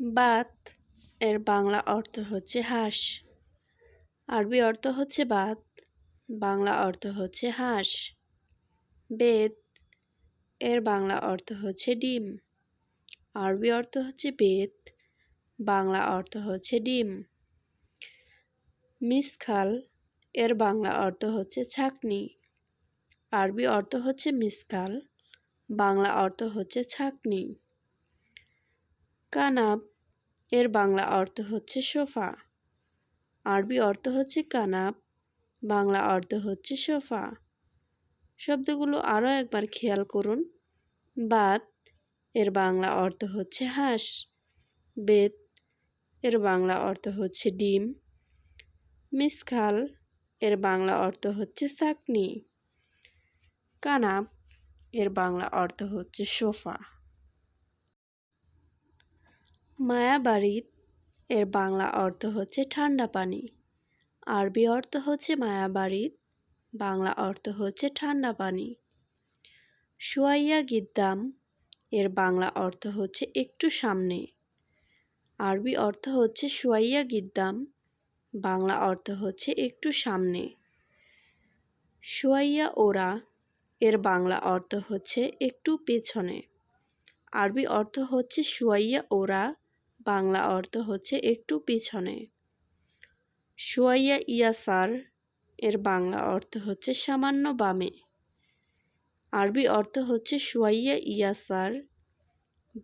বাত এর বাংলা অর্থ হচ্ছে হাঁস। আরবি অর্থ হচ্ছে বাত, বাংলা অর্থ হচ্ছে হাঁস। বেদ এর বাংলা অর্থ হচ্ছে ডিম। আরবি অর্থ হচ্ছে বেদ, বাংলা অর্থ হচ্ছে ডিম। মিসখাল এর বাংলা অর্থ হচ্ছে ছাঁকনি। আরবি অর্থ হচ্ছে মিসকাল, বাংলা অর্থ হচ্ছে ছাঁকনি। কানাব এর বাংলা অর্থ হচ্ছে সোফা। আরবি অর্থ হচ্ছে কানাব, বাংলা অর্থ হচ্ছে সোফা। শব্দগুলো আরও একবার খেয়াল করুন। বাত এর বাংলা অর্থ হচ্ছে হাঁস। বেত এর বাংলা অর্থ হচ্ছে ডিম। মিসখাল এর বাংলা অর্থ হচ্ছে ছাঁকনি। কানাব এর বাংলা অর্থ হচ্ছে সোফা। মায়াবাড়িত এর বাংলা অর্থ হচ্ছে ঠান্ডা পানি। আরবি অর্থ হচ্ছে মায়াবাড়িত, বাংলা অর্থ হচ্ছে ঠান্ডা পানি। শুয়াইয়া গিদ্দাম এর বাংলা অর্থ হচ্ছে একটু সামনে। আরবি অর্থ হচ্ছে শুয়াইয়া গিদ্দাম, বাংলা অর্থ হচ্ছে একটু সামনে। শুয়াইয়া ওরা এর বাংলা অর্থ হচ্ছে একটু পেছনে। আরবি অর্থ হচ্ছে শুয়াইয়া ওরা, বাংলা অর্থ হচ্ছে একটু পিছনে। শুয়াইয়া ইয়াসার এর বাংলা অর্থ হচ্ছে সামান্য বামে। আরবি অর্থ হচ্ছে শুয়াইয়া ইয়াসার,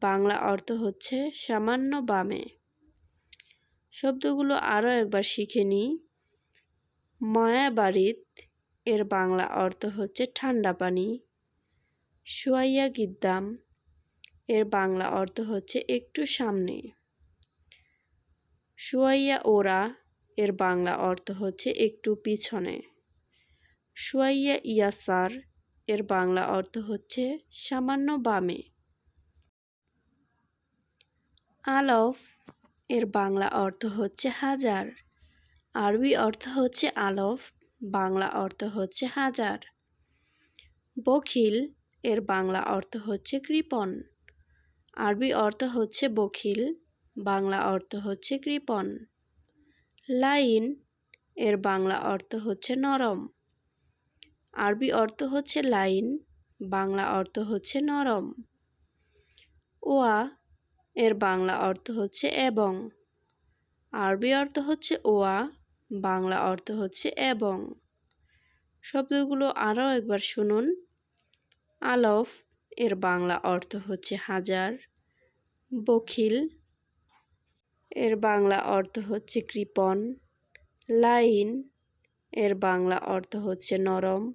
বাংলা অর্থ হচ্ছে সামান্য বামে। শব্দগুলো আরও একবার শিখে নিই। মায়াবাড়িত এর বাংলা অর্থ হচ্ছে ঠান্ডা পানি। শুয়াইয়া গিদ্দাম এর বাংলা অর্থ হচ্ছে একটু সামনে। শুয়াইয়া ওরা এর বাংলা অর্থ হচ্ছে একটু পিছনে। শুয়াইয়া ইয়াসার এর বাংলা অর্থ হচ্ছে সামান্য বামে। আলফ এর বাংলা অর্থ হচ্ছে হাজার। আরবি অর্থ হচ্ছে আলফ, বাংলা অর্থ হচ্ছে হাজার। বখিল এর বাংলা অর্থ হচ্ছে কৃপণ। আরবি অর্থ হচ্ছে বখিল, বাংলা অর্থ হচ্ছে কৃপণ। লাইন এর বাংলা অর্থ হচ্ছে নরম। আরবি অর্থ হচ্ছে লাইন, বাংলা অর্থ হচ্ছে নরম। ওয়া এর বাংলা অর্থ হচ্ছে এবং। আরবি অর্থ হচ্ছে ওয়া, বাংলা অর্থ হচ্ছে এবং। শব্দগুলো আরও একবার শুনুন। আলফ এর বাংলা অর্থ হচ্ছে হাজার। বখিল এর বাংলা অর্থ হচ্ছে কৃপণ। লাইন এর বাংলা অর্থ হচ্ছে নরম।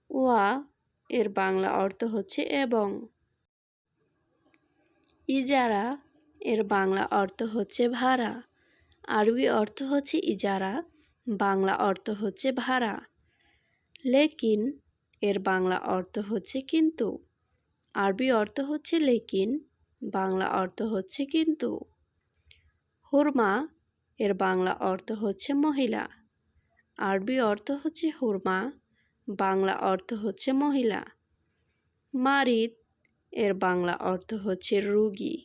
ওয়া এর বাংলা অর্থ হচ্ছে এবং। ইজারা এর বাংলা অর্থ হচ্ছে ভাড়া। আরবি অর্থ হচ্ছে ইজারা, বাংলা অর্থ হচ্ছে ভাড়া। লেকিন এর বাংলা অর্থ হচ্ছে কিন্তু। আরবি অর্থ হচ্ছে লেকিন, বাংলা অর্থ হচ্ছে কিন্তু। হুরমা এর বাংলা অর্থ হচ্ছে মহিলা। আরবি অর্থ হচ্ছে হুরমা, বাংলা অর্থ হচ্ছে মহিলা। মারিদ এর বাংলা অর্থ হচ্ছে রোগী।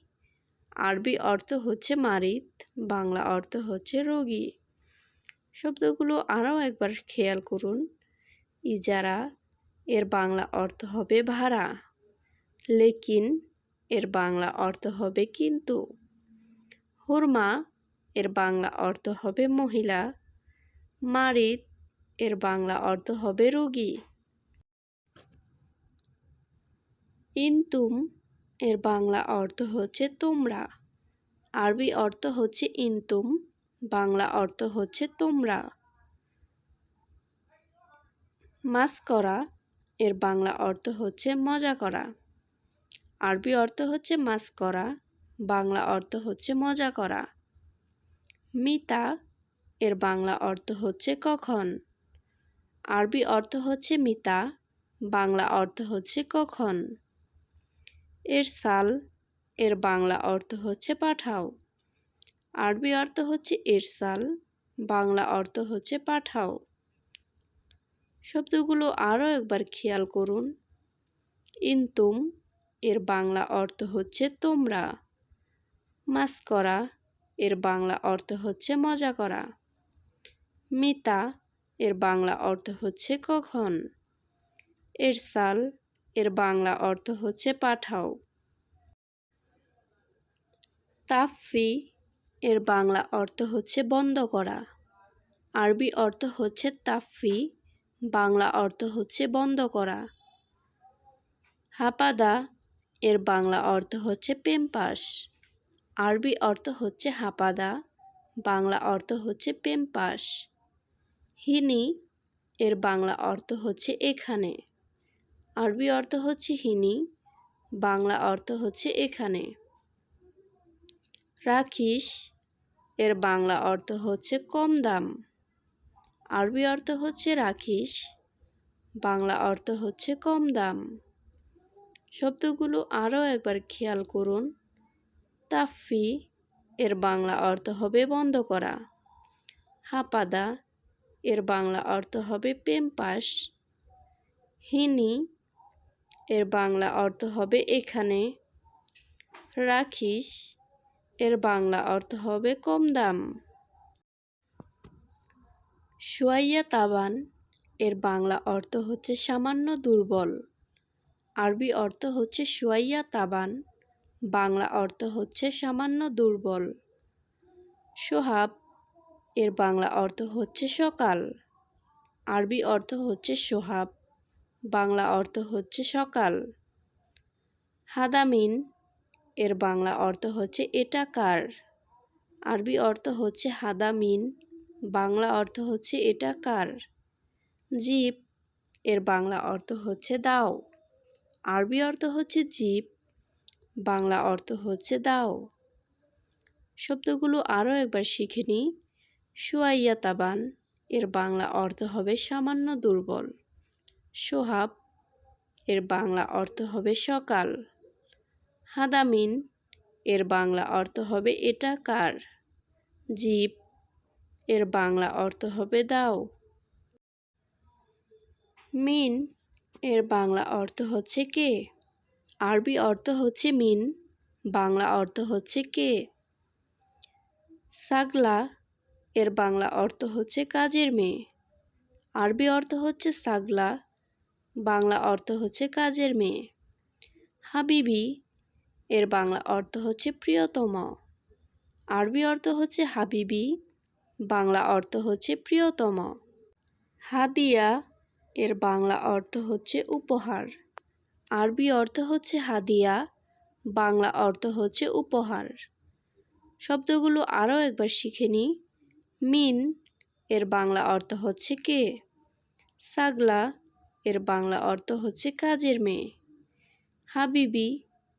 আরবি অর্থ হচ্ছে মারিদ, বাংলা অর্থ হচ্ছে রোগী। শব্দগুলো আরও একবার খেয়াল করুন। ইজারা এর বাংলা অর্থ হবে ভাড়া। লেকিন এর বাংলা অর্থ হবে কিন্তু। হুরমা এর বাংলা অর্থ হবে মহিলা। মারিদ এর বাংলা অর্থ হবে রোগী। ইনতুম এর বাংলা অর্থ হচ্ছে তোমরা। আরবি অর্থ হচ্ছে ইনতুম, বাংলা অর্থ হচ্ছে তোমরা। মাসকরা এর বাংলা অর্থ হচ্ছে মজা করা। আরবি অর্থ হচ্ছে মাসকরা, বাংলা অর্থ হচ্ছে মজা করা। মিতা এর বাংলা অর্থ হচ্ছে কখন। আরবি অর্থ হচ্ছে মিতা, বাংলা অর্থ হচ্ছে কখন। এরসাল এর বাংলা অর্থ হচ্ছে পাঠাও। আরবি অর্থ হচ্ছে এরসাল, বাংলা অর্থ হচ্ছে পাঠাও। শব্দগুলো আরও একবার খেয়াল করুন। ইনতুম এর বাংলা অর্থ হচ্ছে তোমরা। মাস্করা এর বাংলা অর্থ হচ্ছে মজা করা। মিতা এর বাংলা অর্থ হচ্ছে কখন। এরসাল এর বাংলা অর্থ হচ্ছে পাঠাও। তাফফি এর বাংলা অর্থ হচ্ছে বন্ধ করা। আরবি অর্থ হচ্ছে তাফফি, বাংলা অর্থ হচ্ছে বন্ধ করা। হাপাদা এর বাংলা অর্থ হচ্ছে পেম্পাস। আরবি অর্থ হচ্ছে হাপাদা, বাংলা অর্থ হচ্ছে পেম্পাস। হিনি এর বাংলা অর্থ হচ্ছে এখানে। আরবি অর্থ হচ্ছে হিনি, বাংলা অর্থ হচ্ছে এখানে। রাখিস এর বাংলা অর্থ হচ্ছে কম দাম। আরবি অর্থ হচ্ছে রাখিস, বাংলা অর্থ হচ্ছে কম দাম। শব্দগুলো আরও একবার খেয়াল করুন। তাফফি এর বাংলা অর্থ হবে বন্ধ করা। হাপাদা এর বাংলা অর্থ হবে পেম্পাস। হিনি এর বাংলা অর্থ হবে এখানে। রাখিস এর বাংলা অর্থ হবে কম দাম। শুয়াইয়া তাবান এর বাংলা অর্থ হচ্ছে সামান্য দুর্বল। আরবি অর্থ হচ্ছে শুয়াইয়া তাবান, বাংলা অর্থ হচ্ছে সামান্য দুর্বল। সোহাব এর বাংলা অর্থ হচ্ছে সকাল। আরবি অর্থ হচ্ছে সোহাব, বাংলা অর্থ হচ্ছে সকাল। হাদামিন এর বাংলা অর্থ হচ্ছে এটা কার। আরবি অর্থ হচ্ছে হাদামিন, বাংলা অর্থ হচ্ছে এটা কার। জিপ এর বাংলা অর্থ হচ্ছে দাও। আরবি অর্থ হচ্ছে জিপ, বাংলা অর্থ হচ্ছে দাও। শব্দগুলো আরও একবার শিখে নিই। শুয়াইয়া তাবান এর বাংলা অর্থ হবে সামান্য দুর্বল। সোহাব এর বাংলা অর্থ হবে সকাল। হাদামিন এর বাংলা অর্থ হবে এটা কার। জিপ এর বাংলা অর্থ হবে দাও। মিন এর বাংলা অর্থ হচ্ছে কে। আরবি অর্থ হচ্ছে মিন, বাংলা অর্থ হচ্ছে কে। সাগলা এর বাংলা অর্থ হচ্ছে কাজের মেয়ে। আরবি অর্থ হচ্ছে সাগলা, বাংলা অর্থ হচ্ছে কাজের মেয়ে। হাবিবি এর বাংলা অর্থ হচ্ছে প্রিয়তম। আরবি অর্থ হচ্ছে হাবিবি, বাংলা অর্থ হচ্ছে প্রিয়তম। হাদিয়া এর বাংলা অর্থ হচ্ছে উপহার। আরবি অর্থ হচ্ছে হাদিয়া, বাংলা অর্থ হচ্ছে উপহার। শব্দগুলো আরও একবার শিখে নিই। মিন এর বাংলা অর্থ হচ্ছে কে। সাগলা এর বাংলা অর্থ হচ্ছে কাজের মেয়ে। হাবিবি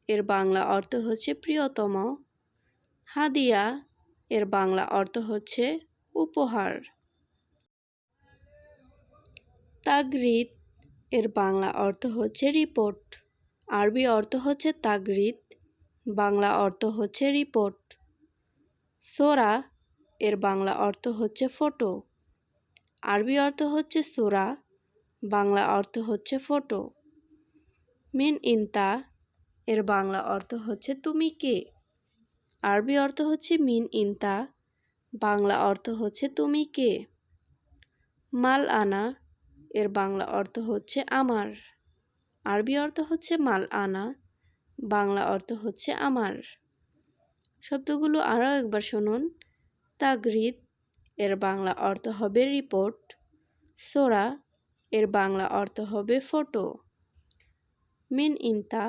এর বাংলা অর্থ হচ্ছে প্রিয়তম। হাদিয়া এর বাংলা অর্থ হচ্ছে উপহার। তাগরিদ এর বাংলা অর্থ হচ্ছে রিপোর্ট। আরবি অর্থ হচ্ছে তাগরিদ, বাংলা অর্থ হচ্ছে রিপোর্ট। সোরা এর বাংলা অর্থ হচ্ছে ফটো। আরবি অর্থ হচ্ছে সোরা, বাংলা অর্থ হচ্ছে ফটো। মিন ইনতা এর বাংলা অর্থ হচ্ছে তুমি কে। আরবি অর্থ হচ্ছে মিন ইনতা, বাংলা অর্থ হচ্ছে তুমি কে। মাল আনা এর বাংলা অর্থ হচ্ছে আমার। আরবি অর্থ হচ্ছে মাল আনা, বাংলা অর্থ হচ্ছে আমার। শব্দগুলো আরও একবার শুনুন। তাগরিদ এর বাংলা অর্থ হবে রিপোর্ট। সোরা এর বাংলা অর্থ হবে ফটো। মিন ইনতা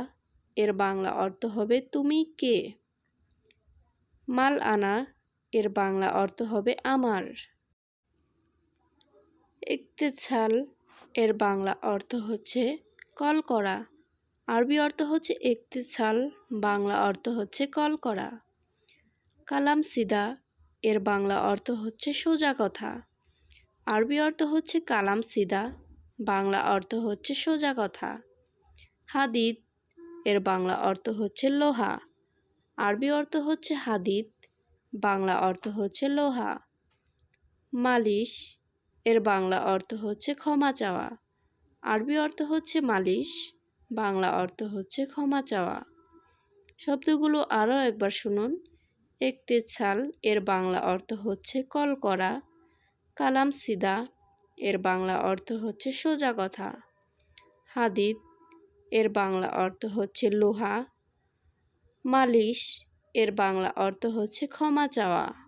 এর বাংলা অর্থ হবে তুমি কে। মাল আনা এর বাংলা অর্থ হবে আমার। ইক্তেছাল এর বাংলা অর্থ হচ্ছে কল করা। আরবি অর্থ হচ্ছে ইক্তেছাল, বাংলা অর্থ হচ্ছে কল করা। কালাম সিদা এর বাংলা অর্থ হচ্ছে সোজা কথা। আরবি অর্থ হচ্ছে কালাম সিদা, বাংলা অর্থ হচ্ছে সোজা কথা। হাদিদ এর বাংলা অর্থ হচ্ছে লোহা। আরবি অর্থ হচ্ছে হাদিদ, বাংলা অর্থ হচ্ছে লোহা। মালিশ এর বাংলা অর্থ হচ্ছে ক্ষমা চাওয়া। আরবি অর্থ হচ্ছে মালিশ, বাংলা অর্থ হচ্ছে ক্ষমা চাওয়া। শব্দগুলো আরও একবার শুনুন। ইক্তেছাল এর বাংলা অর্থ হচ্ছে কল করা। কালাম সিদা এর বাংলা অর্থ হচ্ছে সোজা কথা। হাদিদ এর বাংলা অর্থ হচ্ছে লোহা। মালিশ এর বাংলা অর্থ হচ্ছে ক্ষমা চাওয়া।